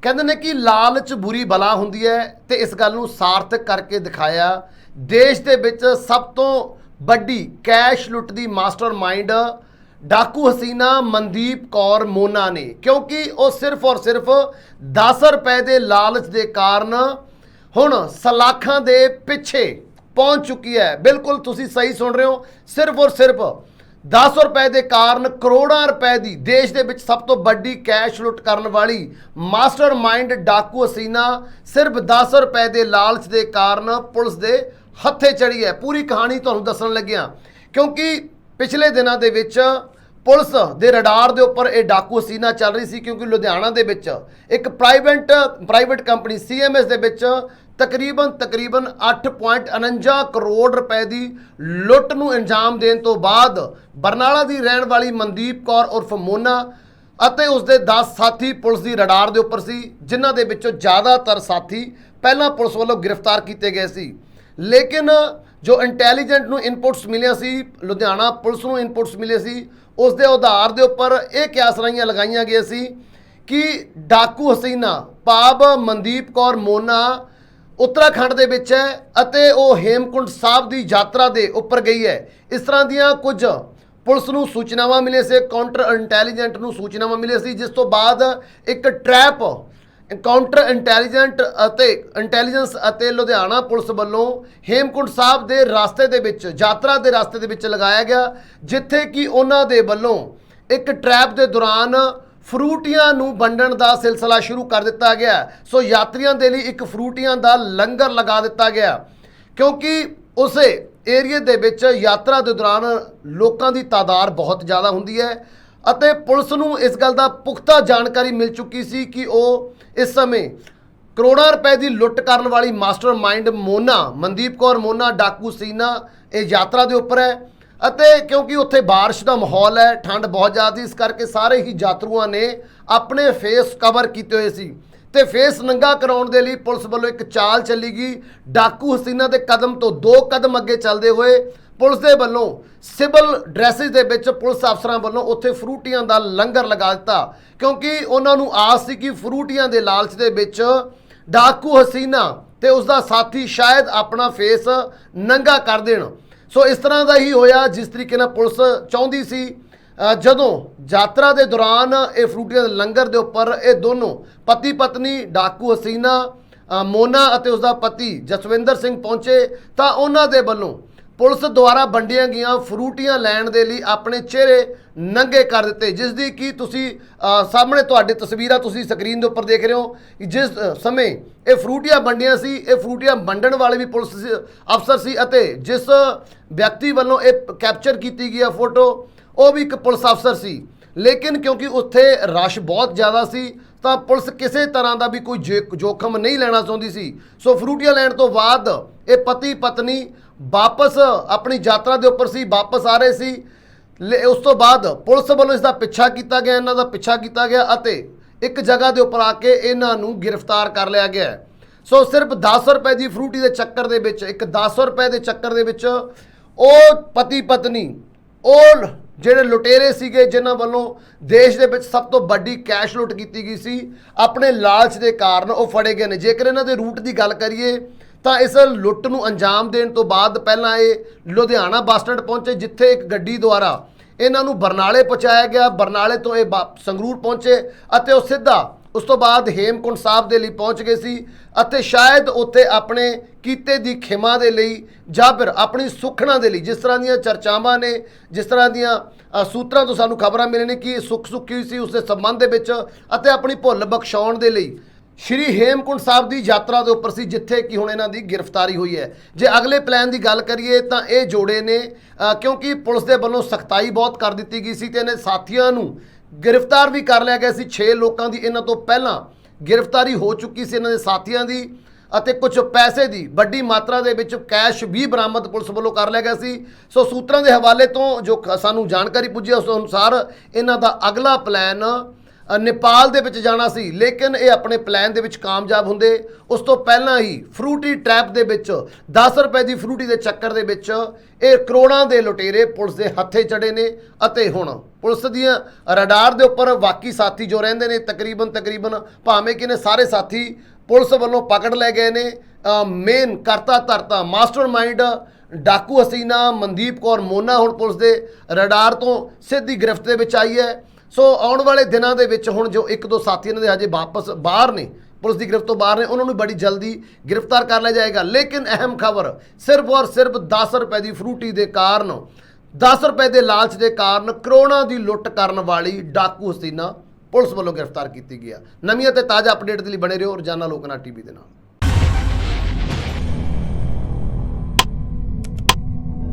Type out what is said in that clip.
कहते ने कि लालच बुरी बला हुंदी है ते इस गल नूं सार्थक करके दिखाया। देश दे विच सब तो वड्डी कैश लुੱਟ दी मास्टरमाइंड डाकू हसीना मनदीप कौर मोना ने, क्योंकि वो सिर्फ और सिर्फ 10 रुपए के लालच के कारण हुण सलाखां दे पिछे पहुंच चुकी है। बिल्कुल तुसीं सही सुन रहे हो, सिर्फ और सिर्फ 10 रुपए के कारण करोड़ों रुपए की देश के विच सब तो वड्डी कैश लुੱਟ करने वाली मास्टरमाइंड डाकू हसीना सिर्फ 10 रुपए के लालच के कारण पुलिस के हत्थे चढ़ी है। पूरी कहानी तुहानूं दस्सण लग्गिया, क्योंकि पिछले दिनों के विच पुलिस के रडार के उपर यह डाकू हसीना चल रही सी, क्योंकि लुधियाना के विच एक प्राइवेट कंपनी CMS के विच तकरीबन 8.49 करोड़ रुपए की लुੱਟ नूं अंजाम देने तो बाद बरनाला की रहने वाली मनदीप कौर उर्फ मोना ਅਤੇ उसके 10 साथी पुलिस की रडार के उपर सी, जिन्हां दे विचों ज़्यादातर साथी पहलां पुलिस वालों गिरफ्तार किए गए सी। लेकिन जो इंटैलीजेंट नूं इनपुट्स मिलिया सी, लुधियाना पुलिस नूं इनपुट्स मिले सी, उस दे आधार के उपर यह क्यासराइयां लगाईयां गई सी कि डाकू हसीना भाव मनदीप कौर मोना उत्तराखंड दे विच है अते वो हेमकुंड साहब की यात्रा के उपर गई है। इस तरह दियां कुछ पुलिस नूं सूचनावां मिले से, काउंटर इंटैलीजेंट नूं सूचनावां मिले सी, जिस तो बाद एक ट्रैप काउंटर इंटैलीजेंस अते लुधियाना पुलिस वालों हेमकुंड साहब के रास्ते दे विच यात्रा के रास्ते दे विच लगाया गया, जिथे कि उन्हां दे वल्लों एक ट्रैप के दौरान फ्रूटियां नूं वंडण का सिलसिला शुरू कर दिता गया। सो यात्रियों के लिए एक फ्रूटियां का लंगर लगा दिता गया, क्योंकि उस एरिए दे विच यात्रा के दौरान लोगों की तादाद बहुत ज़्यादा हुंदी है अते पुलिस नूं इस गल का पुख्ता जानकारी मिल चुकी सी कि वो इस समय करोड़ों रुपए की लुੱਟ करने वाली मास्टरमाइंड मोना मनदीप कौर मोना डाकू हसीना ये यात्रा के उपर है। अते क्योंकि उत्थे बारिश का माहौल है, ठंड बहुत ज़्यादा, इस करके सारे ही यात्रुओं ने अपने फेस कवर किए हुए सी ते फेस नंगा कराउण दे लई पुलिस वालों एक चाल चली गई। डाकू हसीना के कदम तो 2 कदम अगे चलते हुए पुलिस के वलों सिविल ड्रैसिज के विच पुलिस अफसरां वलों उत्थे फ्रूटियां का लंगर लगा दिता, क्योंकि उन्होंने आस सी कि फ्रूटियां के लालच के विच डाकू हसीना ते उसका साथी शायद अपना फेस नंगा कर देण। सो इस तरह का ही होया जिस तरीके नाल पुलिस चाहुंदी सी। जदों यात्रा के दौरान ये फ्रूटियां दे लंगर के उपर ये दोनों पति पत्नी डाकू हसीना मोना अते उसका पति जसविंदर सिंह पहुंचे तो उन्हां दे वल्लों पुलिस द्वारा वंडियां गईयां फ्रूटियां लैण दे लई अपने चेहरे नंगे कर दिते, जिसकी कि तुसी सामने तुहाडे तस्वीरां तुसी स्क्रीन के उपर देख रहे हो कि जिस समय ये फ्रूटियां वंडियां सी, ये फ्रूटियां वंडण वाले भी पुलिस अफसर सी अते जिस व्यक्ति वल्लों ये कैप्चर की गई फोटो वो भी एक पुलिस अफसर सी। लेकिन क्योंकि उत्थे रश बहुत ज़्यादा सी तो पुलिस किसी तरह का भी कोई जोखम नहीं लेना चाहती सी। सो फ्रूटियां लैण तो बाद ये पति पत्नी वापस अपनी यात्रा के उपर सी, वापस आ रहे सी। उस तो बाद पुलिस वालों इसका पिछा किया गया, इन्हों का पिछा किया गया अते एक जगह के उपर आके इन्हों गिरफ्तार कर लिया गया। सो सिर्फ 10 रुपए की फ्रूटी के चक्कर दे विच, एक 10 रुपए के चक्कर दे विच ओ पति पत्नी ओ ਜਿਹੜੇ ਲੁਟੇਰੇ ਸੀਗੇ ਜਿਨ੍ਹਾਂ ਵੱਲੋਂ देश ਦੇ ਵਿੱਚ सब तो ਵੱਡੀ कैश लुੱਟ की गई सी, अपने लालच के कारण वो फड़े गए ने। जेकर इन्हां दे रूट की गल करिए तो इस लुੱਟ नूं अंजाम देने तो बाद पहलां ये लुधियाना बस स्टैंड पहुंचे, जिथे एक गड्डी द्वारा इन्हां नूं बरनाले पहुँचाया गया। बरनाले तो ये संगरूर पहुंचे अते वो सीधा उस तो बाद हेमकुंड साहब के लिए पहुँच गए सी अते शायद उत्थे अपने कीते दी खिमा दे लई जां फिर अपनी सुखना दे लई, जिस तरह दीयां चर्चावां ने, जिस तरह दीयां सूत्रां तो सानूं खबरां मिले ने कि सुख सुखी हुई सी उसके संबंध दे विच अते अपनी भुल बख्शाउण दे लई श्री हेमकुंड साहब की यात्रा के उपर सी, जिथे कि हुण इन्हां दी गिरफ्तारी हुई है। जे अगले प्लान की गल करिए तो ये जोड़े ने क्योंकि पुलिस के वल्लों सख्ताई बहुत कर दी गई सी ते इन्हां साथियां नूं गिरफ्तार भी कर लिया गया सी। 6 लोगों की इन्हां तो पहलां गिरफ्तारी हो चुकी सी, इन्हां दे साथियां दी अते कुछ पैसे की वड्डी मात्रा दे विच कैश भी बरामद पुलिस वालों कर लिया गया सी। सो सूत्रां के हवाले तो जो सानूं जानकारी पुजी उस अनुसार इन्हां दा अगला प्लान ਨੇਪਾਲ ਦੇ ਵਿੱਚ ਜਾਣਾ ਸੀ, ਲੇਕਿਨ ਇਹ ਆਪਣੇ ਪਲਾਨ ਦੇ ਵਿੱਚ ਕਾਮਯਾਬ ਹੁੰਦੇ। ਉਸ ਤੋਂ ਪਹਿਲਾਂ ਹੀ ਫਰੂਟੀ ਟ੍ਰੈਪ ਦੇ ਵਿੱਚ 10 ਰੁਪਏ ਦੀ ਫਰੂਟੀ ਦੇ ਚੱਕਰ ਦੇ ਵਿੱਚ ਇਹ ਕਰੋੜਾਂ ਦੇ ਲੁਟੇਰੇ ਪੁਲਿਸ ਦੇ ਹੱਥੇ ਚੜੇ ਨੇ ਅਤੇ ਹੁਣ ਪੁਲਿਸ ਦੀਆਂ ਰਡਾਰ ਦੇ ਉੱਪਰ ਬਾਕੀ ਸਾਥੀ ਜੋ ਰਹਿੰਦੇ ਨੇ ਤਕਰੀਬਨ ਭਾਵੇਂ ਕਿ ਨੇ ਸਾਰੇ ਸਾਥੀ ਪੁਲਿਸ ਵੱਲੋਂ ਪਕੜ ਲਏ ਗਏ ਨੇ। ਮੇਨ ਕਰਤਾ ਧਰਤਾ ਮਾਸਟਰਮਾਈਂਡ ਡਾਕੂ ਹਸੀਨਾ ਮਨਦੀਪ ਕੌਰ ਮੋਨਾ ਹੁਣ ਪੁਲਿਸ ਦੇ ਰਡਾਰ ਤੋਂ ਸਿੱਧੀ ਗ੍ਰਿਫਤ ਦੇ ਵਿੱਚ ਆਈ ਹੈ। ਸੋ ਆਉਣ ਵਾਲੇ ਦਿਨਾਂ ਦੇ ਵਿੱਚ ਹੁਣ ਜੋ ਇੱਕ ਦੋ ਸਾਥੀ ਇਹਨਾਂ ਦੇ ਹਜੇ ਵਾਪਸ ਬਾਹਰ ਨੇ, ਪੁਲਿਸ ਦੀ ਗ੍ਰਿਫਤ ਤੋਂ ਬਾਹਰ ਨੇ, ਉਹਨਾਂ ਨੂੰ ਬੜੀ ਜਲਦੀ ਗ੍ਰਿਫਤਾਰ ਕਰ ਲਿਆ ਜਾਏਗਾ। ਲੇਕਿਨ ਅਹਿਮ ਖਬਰ ਸਿਰਫ ਔਰ ਸਿਰਫ 10 ਰੁਪਏ ਦੀ ਫਰੂਟੀ ਦੇ ਕਾਰਨ, 10 ਰੁਪਏ ਦੇ ਲਾਲਚ ਦੇ ਕਾਰਨ ਕਰੋੜਾਂ ਦੀ ਲੁੱਟ ਕਰਨ ਵਾਲੀ ਡਾਕੂ ਹਸੀਨਾ ਪੁਲਿਸ ਵੱਲੋਂ ਗ੍ਰਿਫਤਾਰ ਕੀਤੀ ਗਈ। ਨਵੀਆਂ ਤੇ ਤਾਜ਼ਾ ਅਪਡੇਟ ਦੇ ਲਈ ਬਣੇ ਰਹੋ ਰੋਜ਼ਾਨਾ ਲੋਕਨਾਥ ਟੀਵੀ ਦੇ ਨਾਲ।